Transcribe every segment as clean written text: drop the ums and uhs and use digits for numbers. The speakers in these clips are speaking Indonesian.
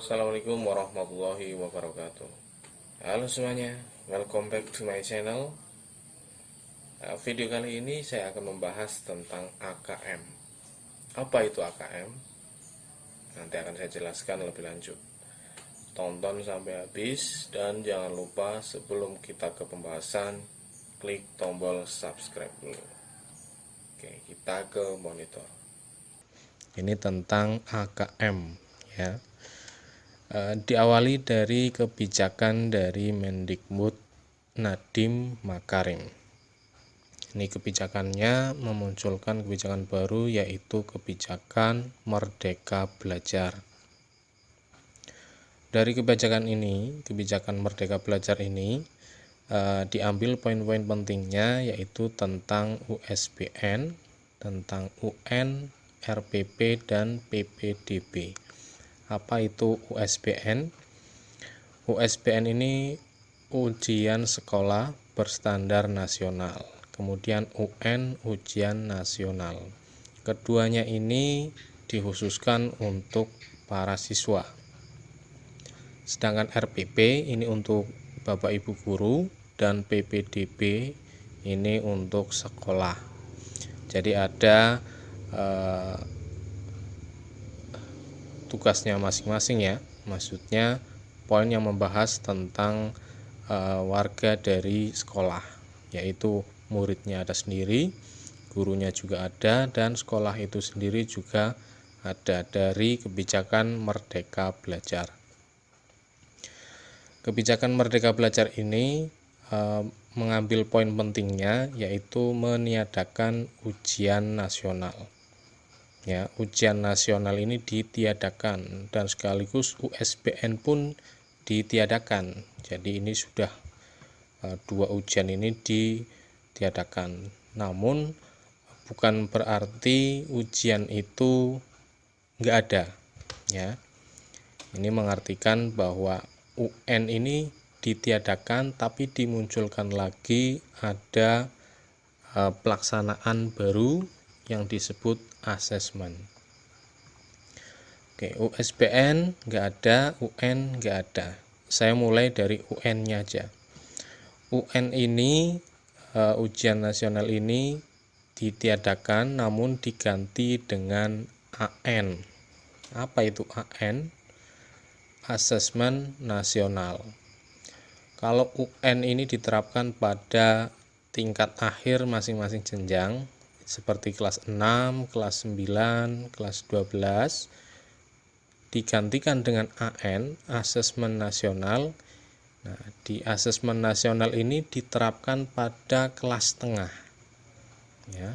Assalamualaikum warahmatullahi wabarakatuh. Halo semuanya, welcome back to my channel. Video kali ini saya akan membahas tentang AKM. Apa itu AKM? Nanti akan saya jelaskan lebih lanjut. Tonton sampai habis dan jangan lupa sebelum kita ke pembahasan, klik tombol subscribe dulu. Oke, kita ke monitor. Ini tentang AKM ya. Diawali dari kebijakan dari Mendikbud Nadiem Makarim. Ini kebijakannya memunculkan kebijakan baru, yaitu kebijakan Merdeka Belajar. Dari kebijakan Merdeka Belajar ini diambil poin-poin pentingnya, yaitu tentang USBN, tentang UN, RPP, dan PPDB. Apa itu USBN? USBN ini ujian sekolah berstandar nasional. Kemudian UN, ujian nasional. Keduanya ini dikhususkan untuk para siswa. Sedangkan RPP ini untuk Bapak Ibu guru dan PPDB ini untuk sekolah. Jadi ada tugasnya masing-masing ya. Maksudnya poin yang membahas tentang warga dari sekolah, yaitu muridnya ada sendiri, gurunya juga ada, dan sekolah itu sendiri juga ada dari kebijakan Merdeka Belajar. Kebijakan Merdeka Belajar ini mengambil poin pentingnya, yaitu meniadakan ujian nasional. Ya, ujian nasional ini ditiadakan dan sekaligus USBN pun ditiadakan. Jadi ini sudah dua ujian ini ditiadakan. Namun bukan berarti ujian itu nggak ada. Ya, ini mengartikan bahwa UN ini ditiadakan, tapi dimunculkan lagi ada pelaksanaan baru yang disebut asesmen. Oke, USBN nggak ada, UN nggak ada. Saya mulai dari UN-nya aja. UN ini ujian nasional ini ditiadakan, namun diganti dengan AN. Apa itu AN? Asesmen nasional. Kalau UN ini diterapkan pada tingkat akhir masing-masing jenjang, seperti kelas 6, kelas 9, kelas 12, digantikan dengan AN, asesmen nasional. Nah, di asesmen nasional ini diterapkan pada kelas tengah. Ya,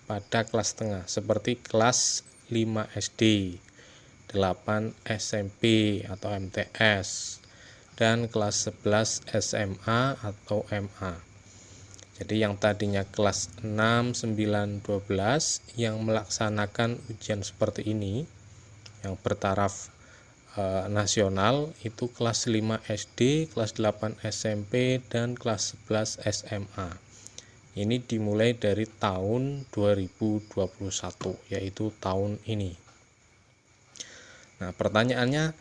pada kelas tengah seperti kelas 5 SD, 8 SMP atau MTS, dan kelas 11 SMA atau MA. Jadi yang tadinya kelas 6, 9, 12 yang melaksanakan ujian seperti ini, yang bertaraf nasional, itu kelas 5 SD, kelas 8 SMP, dan kelas 11 SMA. Ini dimulai dari tahun 2021, yaitu tahun ini. Nah, pertanyaannya,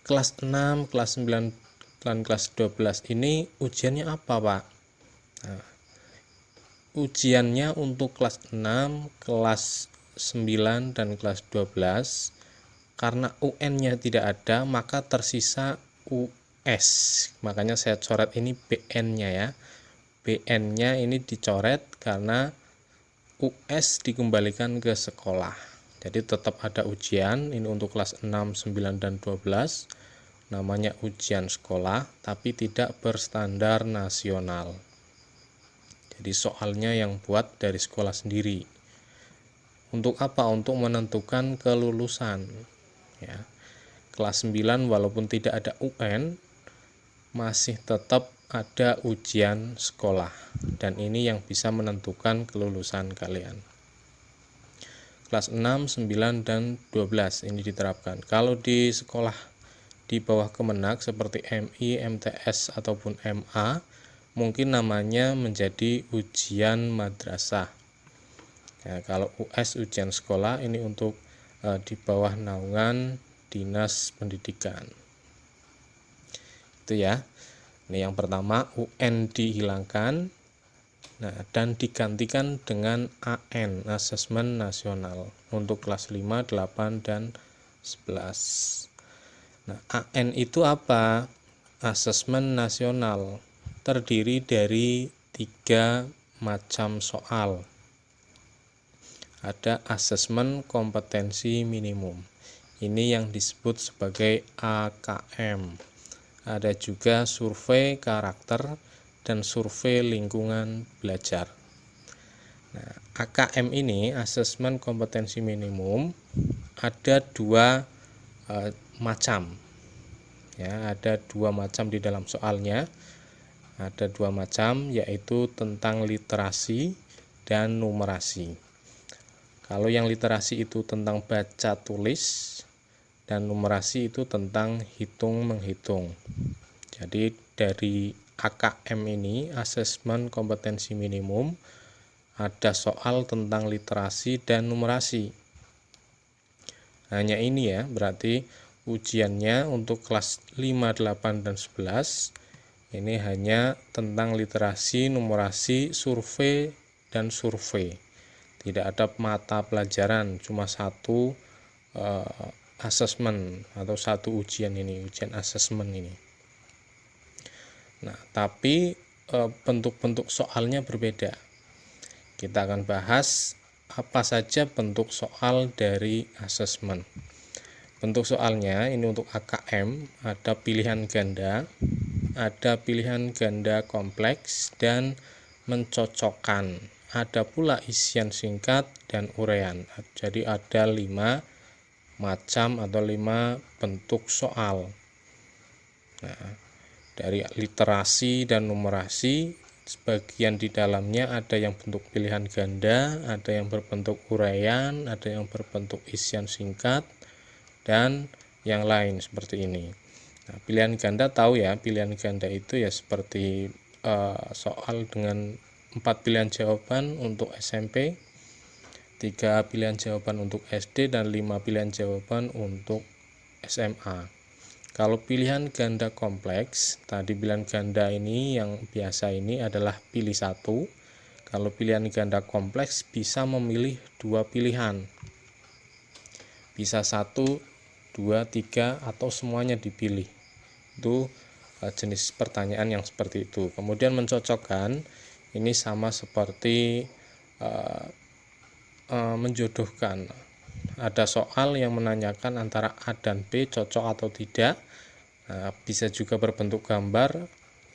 kelas 6, kelas 9, dan kelas 12 ini ujiannya apa, Pak? Nah, ujiannya untuk kelas 6, kelas 9, dan kelas 12, karena UN-nya tidak ada, maka tersisa US. Makanya saya coret ini BN-nya ya. BN-nya ini dicoret karena US dikembalikan ke sekolah. Jadi tetap ada ujian, ini untuk kelas 6, 9, dan 12. Namanya ujian sekolah, tapi tidak berstandar nasional. Jadi soalnya yang buat dari sekolah sendiri. Untuk apa? Untuk menentukan kelulusan. Ya. Kelas 9 walaupun tidak ada UN, masih tetap ada ujian sekolah. Dan ini yang bisa menentukan kelulusan kalian. Kelas 6, 9, dan 12 ini diterapkan. Kalau di sekolah di bawah Kemenak seperti MI, MTS, ataupun MA, mungkin namanya menjadi ujian madrasah. Ya, kalau US ujian sekolah ini untuk di bawah naungan Dinas Pendidikan. Itu ya. Ini yang pertama, UN dihilangkan. Nah, dan digantikan dengan AN, Asesmen Nasional, untuk kelas 5, 8, dan 11. Nah, AN itu apa? Asesmen Nasional. Terdiri dari 3 macam soal. Ada asesmen kompetensi minimum. Ini yang disebut sebagai AKM. Ada juga survei karakter dan survei lingkungan belajar. Nah, AKM ini, asesmen kompetensi minimum, ada 2 macam. Ya, ada 2 macam di dalam soalnya. Ada 2 macam, yaitu tentang literasi dan numerasi. Kalau yang literasi itu tentang baca tulis, dan numerasi itu tentang hitung menghitung. Jadi dari AKM ini, asesmen kompetensi minimum, ada soal tentang literasi dan numerasi. Hanya ini ya, berarti ujiannya untuk kelas 5, 8, dan 11 ini hanya tentang literasi, numerasi, survei, dan survei. Tidak ada mata pelajaran, cuma satu asesmen atau satu ujian ini, ujian asesmen ini. Nah, tapi bentuk-bentuk soalnya berbeda. Kita akan bahas apa saja bentuk soal dari asesmen. Bentuk soalnya ini untuk AKM ada pilihan ganda, ada pilihan ganda kompleks, dan mencocokkan. Ada pula isian singkat dan uraian. Jadi ada 5 macam atau 5 bentuk soal. Nah, dari literasi dan numerasi, sebagian di dalamnya ada yang bentuk pilihan ganda, ada yang berbentuk uraian, ada yang berbentuk isian singkat, dan yang lain seperti ini. Nah, pilihan ganda tahu ya, pilihan ganda itu ya seperti soal dengan 4 pilihan jawaban untuk SMP, 3 pilihan jawaban untuk SD, dan 5 pilihan jawaban untuk SMA. Kalau pilihan ganda kompleks, tadi pilihan ganda ini yang biasa ini adalah pilih 1. Kalau pilihan ganda kompleks bisa memilih 2 pilihan. Bisa 1, 2, 3, atau semuanya dipilih. Itu jenis pertanyaan yang seperti itu. Kemudian mencocokkan, ini sama seperti menjodohkan. Ada soal yang menanyakan antara A dan B cocok atau tidak. Nah, bisa juga berbentuk gambar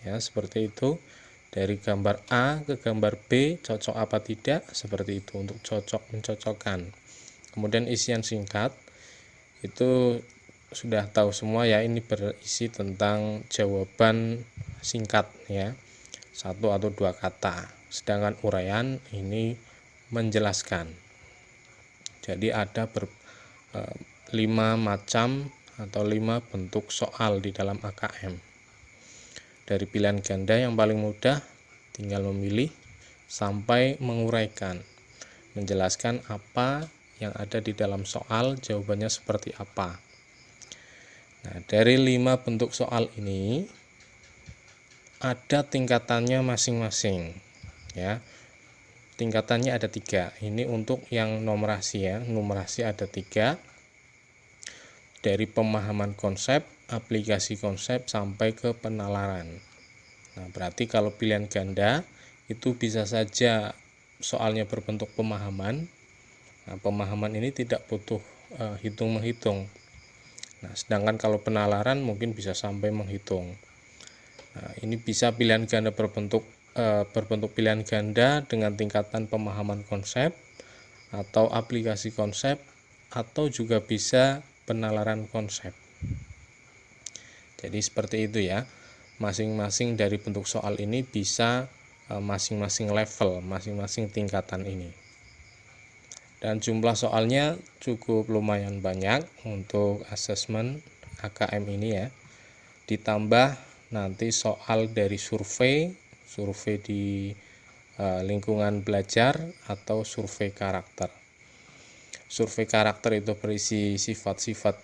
ya, seperti itu. Dari gambar A ke gambar B cocok apa tidak, seperti itu untuk cocok mencocokkan. Kemudian isian singkat itu sudah tahu semua ya, ini berisi tentang jawaban singkat ya, 1 atau 2 kata. Sedangkan uraian ini menjelaskan. Jadi ada 5 macam atau 5 bentuk soal di dalam AKM. Dari pilihan ganda yang paling mudah, tinggal memilih sampai menguraikan, menjelaskan apa yang ada di dalam soal, jawabannya seperti apa. Nah, dari 5 bentuk soal ini ada tingkatannya masing-masing ya. Tingkatannya ada 3. Ini untuk yang numerasi ya, numerasi ada 3. Dari pemahaman konsep, aplikasi konsep, sampai ke penalaran. Nah, berarti kalau pilihan ganda itu bisa saja soalnya berbentuk pemahaman. Nah, pemahaman ini tidak butuh hitung-menghitung. Nah, sedangkan kalau penalaran mungkin bisa sampai menghitung. Nah, ini bisa pilihan ganda berbentuk pilihan ganda dengan tingkatan pemahaman konsep atau aplikasi konsep, atau juga bisa penalaran konsep. Jadi seperti itu ya, masing-masing dari bentuk soal ini bisa masing-masing level, masing-masing tingkatan ini. Dan jumlah soalnya cukup lumayan banyak untuk asesmen AKM ini ya. Ditambah nanti soal dari survei di lingkungan belajar atau survei karakter. Survei karakter itu berisi sifat-sifat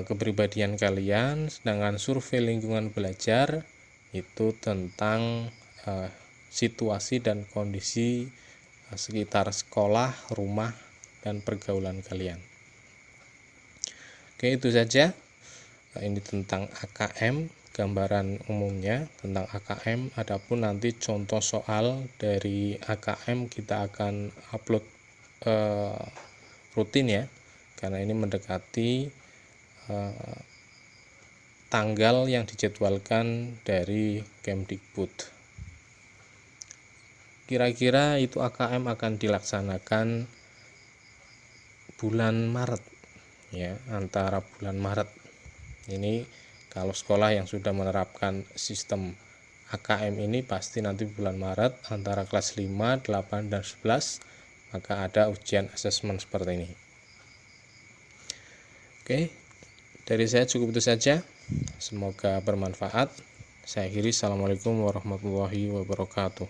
kepribadian kalian, sedangkan survei lingkungan belajar itu tentang situasi dan kondisi sekitar sekolah, rumah, dan pergaulan kalian. Oke, itu saja. Ini tentang AKM, gambaran umumnya tentang AKM. Adapun nanti contoh soal dari AKM kita akan upload rutin ya, karena ini mendekati tanggal yang dijadwalkan dari Kemdikbud. Kira-kira itu AKM akan dilaksanakan bulan Maret ya, antara bulan Maret. Ini kalau sekolah yang sudah menerapkan sistem AKM ini pasti nanti bulan Maret antara kelas 5, 8, dan 11 maka ada ujian asesmen seperti ini. Oke, dari saya cukup itu saja. Semoga bermanfaat. Saya akhiri. Assalamualaikum warahmatullahi wabarakatuh.